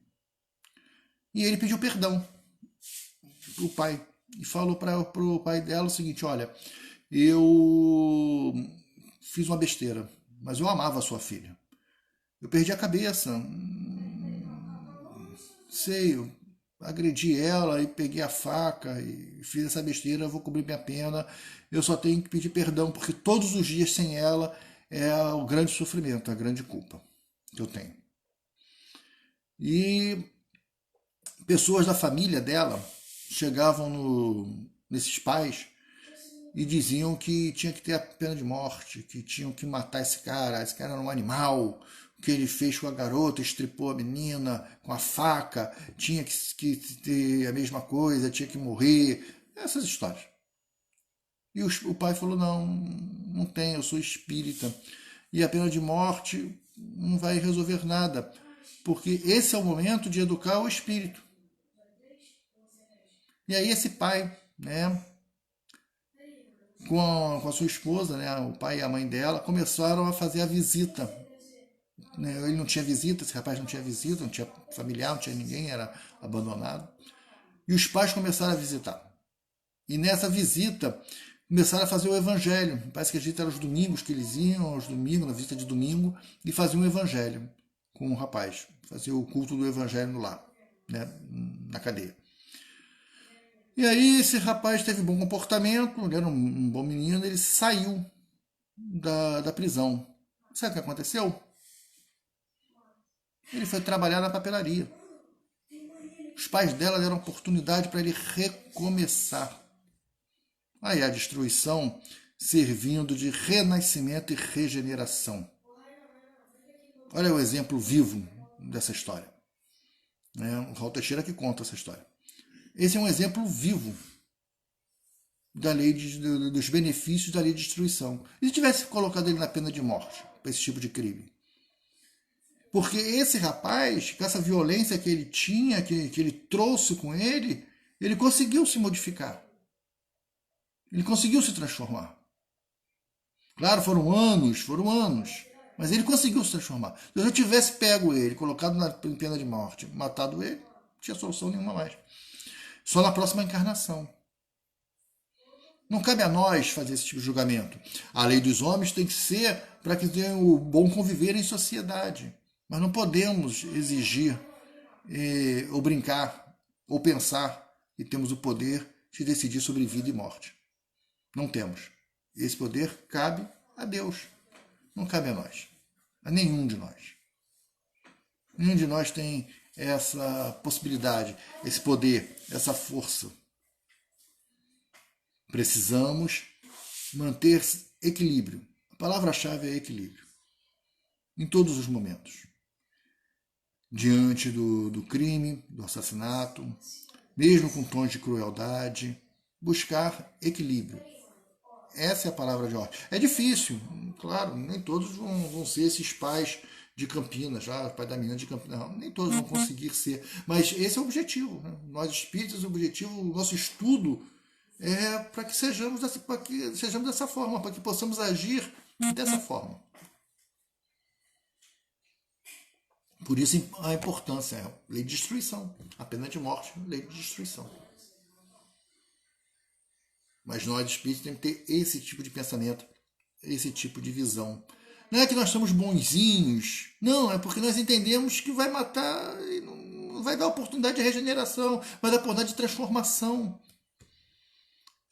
A: E ele pediu perdão pro pai e falou pro pai dela o seguinte, olha, eu fiz uma besteira, mas eu amava a sua filha. Eu perdi a cabeça. Sei, eu agredi ela e peguei a faca e fiz essa besteira, eu vou cobrir minha pena. Eu só tenho que pedir perdão, porque todos os dias sem ela é o grande sofrimento, a grande culpa que eu tenho. E pessoas da família dela chegavam nesses pais e diziam que tinha que ter a pena de morte, que tinham que matar esse cara era um animal, o que ele fez com a garota, estripou a menina com a faca, tinha que ter a mesma coisa, tinha que morrer, essas histórias. E o pai falou, não tem, eu sou espírita, e a pena de morte não vai resolver nada, porque esse é o momento de educar o espírito. E aí esse pai, né, com a sua esposa, né, o pai e a mãe dela, começaram a fazer a visita. Ele não tinha visita, esse rapaz não tinha visita, não tinha familiar, não tinha ninguém, era abandonado. E os pais começaram a visitar. E nessa visita, começaram a fazer o evangelho. Parece que a gente era os domingos que eles iam, aos domingos, na visita de domingo, e faziam o evangelho com o rapaz. Fazia o culto do evangelho lá, né, na cadeia. E aí esse rapaz teve bom comportamento, ele era um bom menino, ele saiu da prisão. Sabe o que aconteceu? Ele foi trabalhar na papelaria. Os pais dela deram oportunidade para ele recomeçar. Aí a destruição servindo de renascimento e regeneração. Olha o exemplo vivo dessa história. O Raul Teixeira que conta essa história. Esse é um exemplo vivo da lei dos benefícios da lei de destruição. E se tivesse colocado ele na pena de morte, para esse tipo de crime? Porque esse rapaz, com essa violência que ele tinha, que ele trouxe com ele, ele conseguiu se modificar. Ele conseguiu se transformar. Claro, foram anos, mas ele conseguiu se transformar. Se eu tivesse pego ele, colocado em pena de morte, matado ele, não tinha solução nenhuma mais. Só na próxima encarnação. Não cabe a nós fazer esse tipo de julgamento. A lei dos homens tem que ser para que tenham o bom conviver em sociedade. Mas não podemos exigir, ou brincar, ou pensar que temos o poder de decidir sobre vida e morte. Não temos. Esse poder cabe a Deus. Não cabe a nós. A nenhum de nós. Nenhum de nós tem essa possibilidade, esse poder, essa força. Precisamos manter equilíbrio. A palavra-chave é equilíbrio. Em todos os momentos. Diante do crime, do assassinato, mesmo com tons de crueldade, buscar equilíbrio. Essa é a palavra de ordem. É difícil, claro, nem todos vão ser esses pais de Campinas, pai da menina de Campinas, não, nem todos vão conseguir ser, mas esse é o objetivo. Né? Nós espíritas, o objetivo, o nosso estudo é para que sejamos dessa forma, para que possamos agir dessa forma. Por isso a importância é a lei de destruição, a pena de morte, lei de destruição. Mas nós espíritos temos que ter esse tipo de pensamento, esse tipo de visão. Não é que nós somos bonzinhos, não, é porque nós entendemos que vai matar e não vai dar oportunidade de regeneração, vai dar oportunidade de transformação.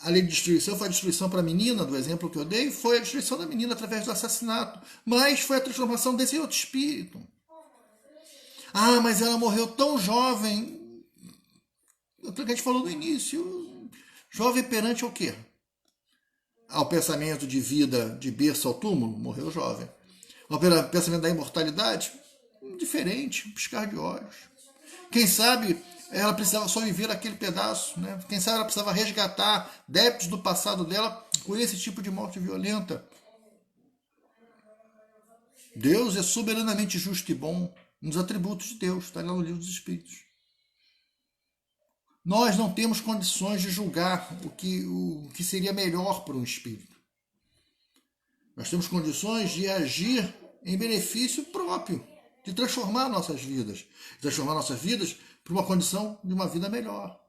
A: A lei de destruição foi a destruição para a menina, do exemplo que eu dei, foi a destruição da menina através do assassinato, mas foi a transformação desse outro espírito. Ah, mas ela morreu tão jovem. O que a gente falou no início. Jovem perante o quê? Ao pensamento de vida de berço ao túmulo, morreu jovem. Ao pensamento da imortalidade, diferente, um piscar de olhos. Quem sabe ela precisava só viver aquele pedaço, né? Quem sabe ela precisava resgatar débitos do passado dela com esse tipo de morte violenta. Deus é soberanamente justo e bom nos atributos de Deus, está lá no livro dos Espíritos. Nós não temos condições de julgar o que seria melhor para um espírito. Nós temos condições de agir em benefício próprio, de transformar nossas vidas para uma condição de uma vida melhor.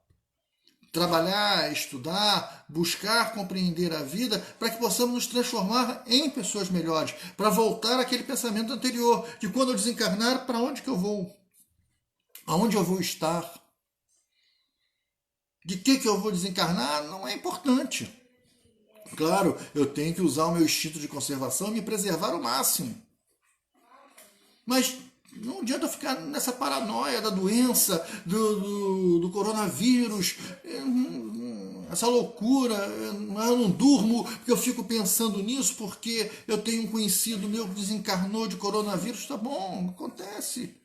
A: Trabalhar, estudar, buscar compreender a vida para que possamos nos transformar em pessoas melhores, para voltar àquele pensamento anterior, de quando eu desencarnar, para onde que eu vou? Aonde eu vou estar? De que eu vou desencarnar não é importante. Claro, eu tenho que usar o meu instinto de conservação e me preservar ao máximo. Mas não adianta ficar nessa paranoia da doença, do coronavírus, essa loucura. Eu não durmo porque eu fico pensando nisso, porque eu tenho um conhecido meu que desencarnou de coronavírus. Tá bom, acontece.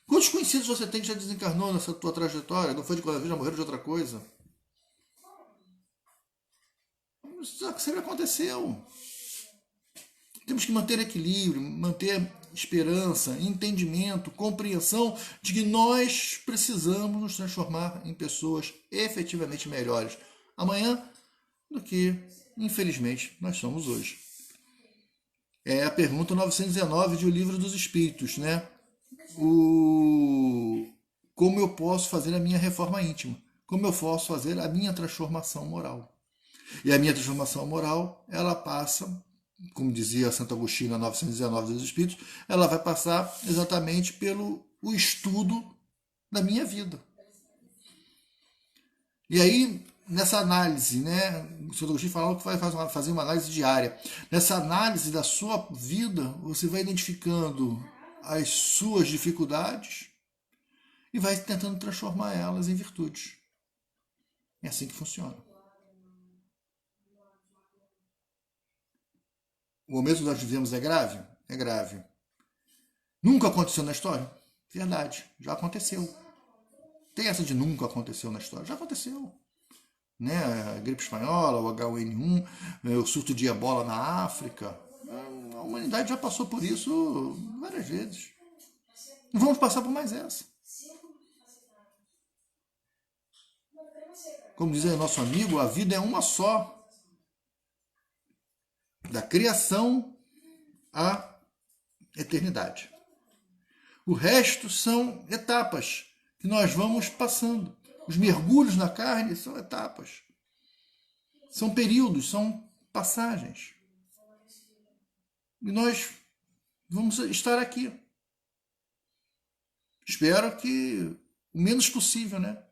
A: Quantos conhecidos você tem que já desencarnou nessa tua trajetória? Não foi de coronavírus, já morreram de outra coisa? Isso sempre aconteceu. Temos que manter equilíbrio, manter esperança, entendimento, compreensão de que nós precisamos nos transformar em pessoas efetivamente melhores amanhã do que, infelizmente, nós somos hoje. É a pergunta 919 de O Livro dos Espíritos, né? Como eu posso fazer a minha reforma íntima? Como eu posso fazer a minha transformação moral? E a minha transformação moral, ela passa, como dizia Santo Agostinho na 919 dos Espíritos, ela vai passar exatamente pelo o estudo da minha vida. E aí, nessa análise, né, o Santo Agostinho falou que vai fazer uma análise diária. Nessa análise da sua vida, você vai identificando as suas dificuldades e vai tentando transformar elas em virtudes. É assim que funciona. O momento que nós vivemos é grave? É grave. Nunca aconteceu na história? Verdade, já aconteceu. Tem essa de nunca aconteceu na história? Já aconteceu. Né? A gripe espanhola, o H1N1, o surto de ebola na África. A humanidade já passou por isso várias vezes. E vamos passar por mais essa. Como dizia nosso amigo, a vida é uma só. Da criação à eternidade. O resto são etapas que nós vamos passando. Os mergulhos na carne são etapas. São períodos, são passagens. E nós vamos estar aqui. Espero que o menos possível, né?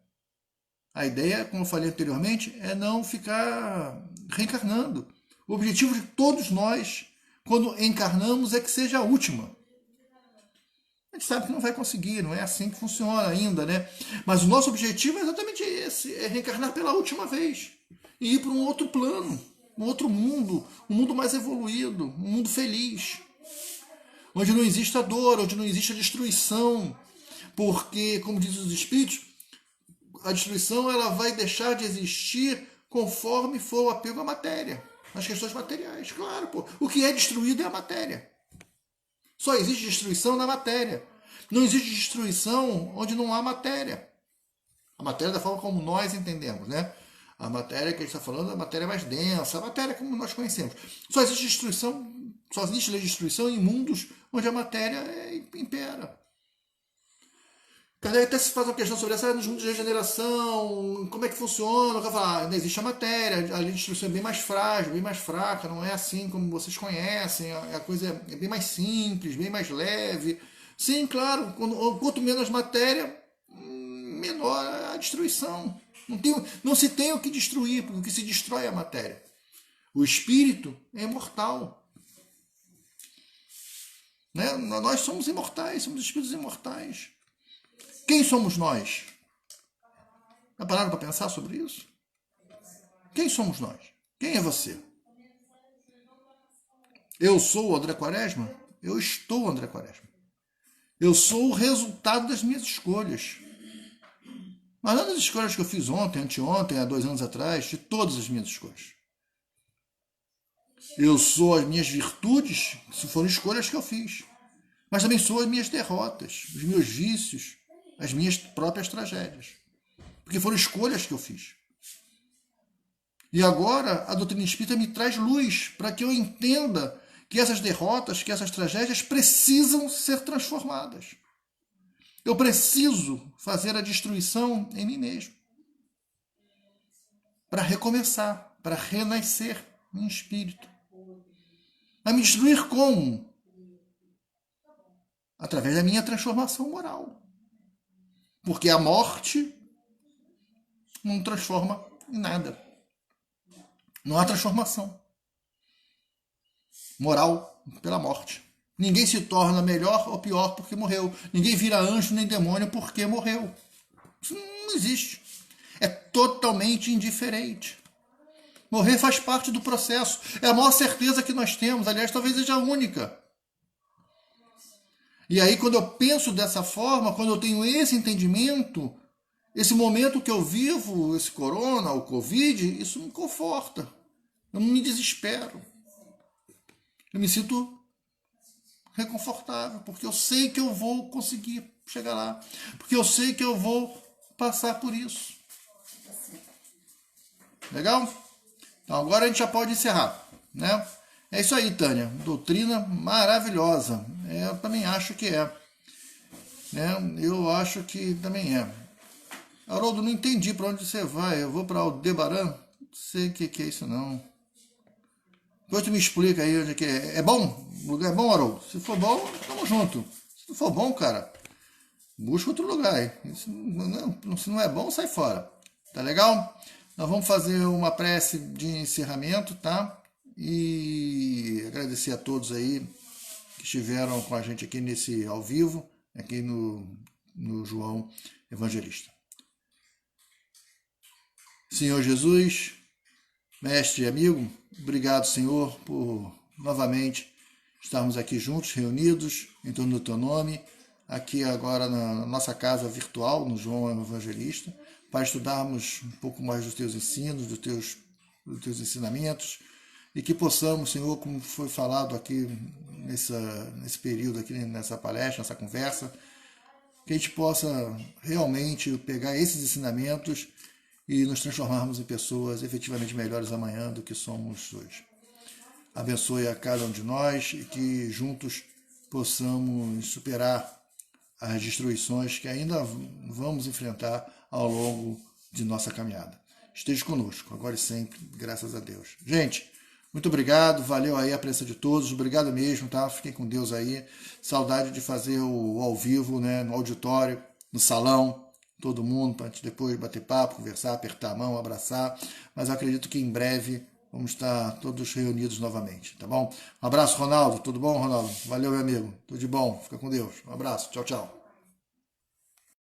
A: A ideia, como eu falei anteriormente, é não ficar reencarnando. O objetivo de todos nós, quando encarnamos, é que seja a última. A gente sabe que não vai conseguir, não é assim que funciona ainda, né? Mas o nosso objetivo é exatamente esse, é reencarnar pela última vez. E ir para um outro plano, um outro mundo, um mundo mais evoluído, um mundo feliz. Onde não exista dor, onde não exista destruição. Porque, como dizem os espíritos, a destruição ela vai deixar de existir conforme for o apego à matéria. As questões materiais, claro, pô. O que é destruído é a matéria. Só existe destruição na matéria. Não existe destruição onde não há matéria. A matéria da forma como nós entendemos, né? A matéria que a gente está falando é a matéria mais densa, a matéria como nós conhecemos. Só existe destruição em mundos onde a matéria impera. Kardec até se faz uma questão sobre essa nos mundos de regeneração, como é que funciona, não existe a matéria, a destruição é bem mais frágil, bem mais fraca, não é assim como vocês conhecem, a coisa é bem mais simples, bem mais leve. Sim, claro, quanto menos matéria, menor a destruição. Não se tem o que destruir, porque o que se destrói é a matéria. O espírito é imortal. Né? Nós somos imortais, somos espíritos imortais. Quem somos nós? Já pararam para pensar sobre isso? Quem somos nós? Quem é você? Eu sou o André Quaresma? Eu estou o André Quaresma. Eu sou o resultado das minhas escolhas. Mas não das escolhas que eu fiz ontem, anteontem, há 2 anos atrás, de todas as minhas escolhas. Eu sou as minhas virtudes, se foram escolhas que eu fiz. Mas também sou as minhas derrotas, os meus vícios, as minhas próprias tragédias. Porque foram escolhas que eu fiz. E agora a doutrina espírita me traz luz para que eu entenda que essas derrotas, que essas tragédias precisam ser transformadas. Eu preciso fazer a destruição em mim mesmo. Para recomeçar, para renascer em espírito. A me destruir como? Através da minha transformação moral. Porque a morte não transforma em nada. Não há transformação moral pela morte. Ninguém se torna melhor ou pior porque morreu. Ninguém vira anjo nem demônio porque morreu. Isso não existe. É totalmente indiferente. Morrer faz parte do processo. É a maior certeza que nós temos. Aliás, talvez seja a única. E aí, quando eu penso dessa forma, quando eu tenho esse entendimento, esse momento que eu vivo, esse corona, o Covid, isso me conforta. Eu não me desespero. Eu me sinto reconfortável, porque eu sei que eu vou conseguir chegar lá. Porque eu sei que eu vou passar por isso. Legal? Então agora a gente já pode encerrar, né? É isso aí, Tânia. Doutrina maravilhosa. Eu também acho que é. Né? Eu acho que também é. Haroldo, não entendi para onde você vai. Eu vou para Aldebaran? Não sei o que é isso, não. Depois tu me explica aí onde é que é. É bom? O lugar é bom, Haroldo? Se for bom, tamo junto. Se não for bom, cara, busca outro lugar aí. Se não é bom, sai fora. Tá legal? Nós vamos fazer uma prece de encerramento, tá? E agradecer a todos aí que estiveram com a gente aqui nesse ao vivo, aqui no João Evangelista. Senhor Jesus, mestre e amigo, obrigado, Senhor, por novamente estarmos aqui juntos, reunidos em torno do teu nome, aqui agora na nossa casa virtual, no João Evangelista, para estudarmos um pouco mais dos teus ensinos, dos teus ensinamentos, e que possamos, Senhor, como foi falado aqui nesse período, aqui nessa palestra, nessa conversa, que a gente possa realmente pegar esses ensinamentos e nos transformarmos em pessoas efetivamente melhores amanhã do que somos hoje. Abençoe a cada um de nós e que juntos possamos superar as destruições que ainda vamos enfrentar ao longo de nossa caminhada. Esteja conosco, agora e sempre, graças a Deus. Gente, muito obrigado, valeu aí a presença de todos, obrigado mesmo, tá? Fiquem com Deus aí. Saudade de fazer o ao vivo, né, no auditório, no salão, todo mundo, para a gente depois bater papo, conversar, apertar a mão, abraçar. Mas eu acredito que em breve vamos estar todos reunidos novamente, tá bom? Um abraço, Ronaldo. Tudo bom, Ronaldo? Valeu, meu amigo. Tudo de bom. Fica com Deus. Um abraço. Tchau, tchau.